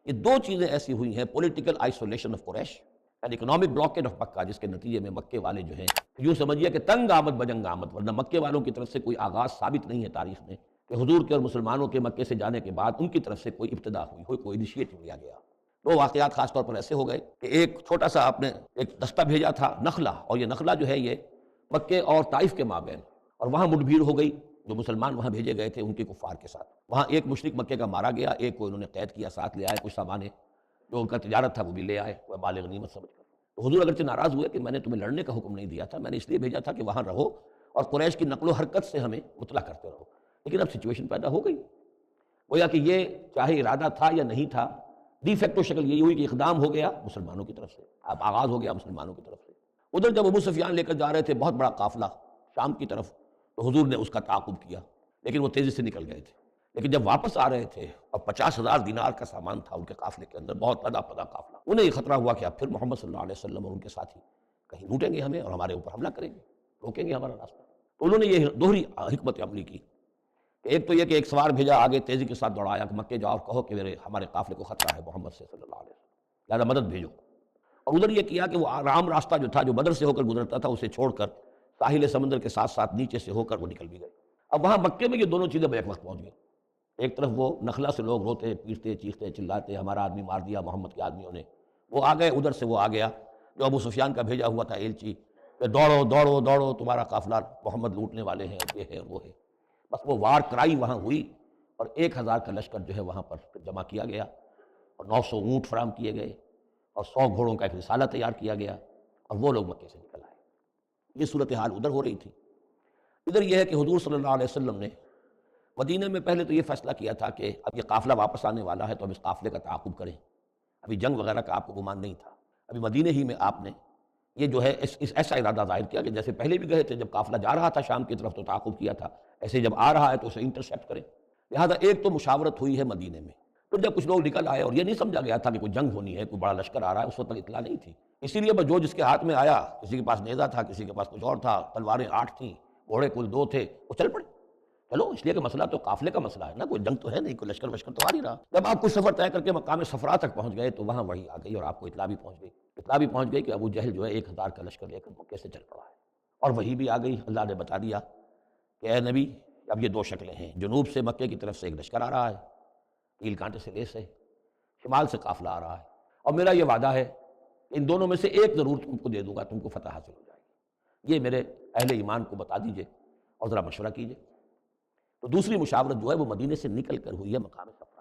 یہ دو چیزیں ایسی ہوئی ہیں، political isolation of Quraysh and economic blockade of Mecca, جس کے نتیجے میں مکے والے جو ہیں یوں سمجھیے کہ تنگ آمد بجنگ آمد، ورنہ مکے والوں کی طرف سے کوئی آغاز ثابت نہیں ہے تاریخ میں کہ حضور کے اور مسلمانوں کے مکے سے جانے کے بعد ان کی طرف سے کوئی ابتدا ہوئی، کوئی انیشیٹو لیا گیا۔ وہ واقعات خاص طور پر ایسے ہو گئے کہ ایک چھوٹا سا آپ نے ایک دستہ بھیجا تھا نخلا، اور یہ نخلا جو ہے یہ مکے اور طائف کے مابین، اور وہاں مٹ بھیڑ ہو گئی، جو مسلمان وہاں بھیجے گئے تھے ان کے کفار کے ساتھ، وہاں ایک مشرک مکے کا مارا گیا، ایک کو انہوں نے قید کیا، ساتھ لے آئے کچھ سامان جو ان کا تجارت تھا وہ بھی لے آئے، وہ مال غنیمت سمجھ کر۔ تو حضور اگرچہ ناراض ہوئے کہ میں نے تمہیں لڑنے کا حکم نہیں دیا تھا، میں نے اس لیے بھیجا تھا کہ وہاں رہو اور قریش کی نقل و حرکت سے ہمیں مطلع کرتے رہو، لیکن اب سچویشن پیدا ہو گئی، گویا کہ یہ چاہے ارادہ تھا یا نہیں تھا، ڈی فیکٹو شکل یہی ہوئی کہ اقدام ہو گیا مسلمانوں کی طرف سے، اب آغاز ہو گیا مسلمانوں کی طرف سے۔ ادھر جب ابو سفیان لے کر جا رہے تھے بہت بڑا قافلہ شام کی طرف، تو حضور نے اس کا تعاقب کیا، لیکن وہ تیزی سے نکل گئے تھے۔ لیکن جب واپس آ رہے تھے اور 50,000 دینار کا سامان تھا ان کے قافلے کے اندر، بہت پدا پدا قافلہ، انہیں یہ خطرہ ہوا کہ اب پھر محمد صلی اللہ علیہ وسلم اور ان کے ساتھی کہیں لوٹیں گے ہمیں اور ہمارے اوپر حملہ کریں گے، روکیں گے ہمارا راستہ۔ تو انہوں نے یہ دوہری حکمت عملی کی کہ ایک تو یہ کہ ایک سوار بھیجا آگے تیزی کے ساتھ دوڑایا کہ مکے جاؤ اور کہو کہ ہمارے قافلے کو خطرہ ہے محمد سے صلی اللہ علیہ وسلم، لہٰذا مدد بھیجو۔ اور ادھر یہ کیا کہ وہ عام راستہ جو تھا جو بدر سے ہو کر گزرتا تھا اسے چھوڑ کر ساحل سمندر کے ساتھ ساتھ نیچے سے ہو کر وہ نکل بھی گئے۔ اب وہاں مکے میں یہ دونوں چیزیں بیک وقت پہنچ گئی، ایک طرف وہ نخلا سے لوگ روتے پیٹتے چیختے چلاتے ہمارا آدمی مار دیا محمد کے آدمیوں نے، وہ آ گئے، ادھر سے وہ آ گیا جو ابو سفیان کا بھیجا ہوا تھا ایلچی کہ دوڑو دوڑو دوڑو تمہارا قافلہ محمد لوٹنے والے ہیں، یہ ہے اور وہ ہے۔ بس وہ وار کرائی وہاں ہوئی اور 1,000 کا لشکر جو ہے وہاں پر جمع کیا گیا اور 900 اونٹ فراہم کیے گئے اور 100 گھوڑوں کا ایک رسالہ تیار کیا گیا اور وہ لوگ مکے سے نکل آئے۔ یہ صورتحال ادھر ہو رہی تھی۔ ادھر یہ ہے کہ حضور صلی اللہ علیہ وسلم نے مدینہ میں پہلے تو یہ فیصلہ کیا تھا کہ اب یہ قافلہ واپس آنے والا ہے تو اب اس قافلے کا تعاقب کریں، ابھی جنگ وغیرہ کا آپ کو گمان نہیں تھا، ابھی مدینہ ہی میں آپ نے یہ جو ہے ایسا ارادہ ظاہر کیا کہ جیسے پہلے بھی گئے تھے جب قافلہ جا رہا تھا شام کی طرف تو تعاقب کیا تھا، ایسے جب آ رہا ہے تو اسے انٹرسیپٹ کریں۔ لہٰذا ایک تو مشاورت ہوئی ہے مدینہ میں، پھر جب کچھ لوگ نکل آئے اور یہ نہیں سمجھا گیا تھا کہ کوئی جنگ ہونی ہے، کوئی بڑا لشکر آ رہا ہے، اس وقت تک اطلاع نہیں تھی، اسی لیے بس جو جس کے ہاتھ میں آیا، کسی کے پاس نیزہ تھا، کسی کے پاس کچھ اور تھا، تلواریں 8 تھیں، گھوڑے کل 2 تھے، وہ چل پڑے۔ چلو اس لیے کہ مسئلہ تو قافلے کا مسئلہ ہے نا، کوئی جنگ تو ہے نہیں، کوئی لشکر وشکر تو آ نہیں رہا۔ جب آپ کچھ سفر طے کر کے مقام صفرا تک پہنچ گئے تو وہاں وحی آ گئی اور آپ کو اطلاع بھی پہنچ گئی کہ ابو جہل جو ہے 1,000 کا لشکر لے کر مکے سے چل پڑا ہے، اور وہی بھی آ گئی، اللہ نے بتا دیا کہ اے نبی اب یہ 2 شکلیں ہیں، جنوب سے مکے کی طرف سے ایک لشکر آ رہا ہے، کیل کانٹے سے لیس ہے، شمال سے قافلہ آ رہا ہے، اور میرا یہ وعدہ ہے کہ ان دونوں میں سے ایک ضرور تم کو دے دوں گا، تم کو فتح حاصل ہو جائے گی، یہ میرے اہل ایمان کو بتا دیجئے اور ذرا مشورہ کیجئے۔ تو دوسری مشاورت جو ہے وہ مدینے سے نکل کر ہوئی ہے مقام صفا۔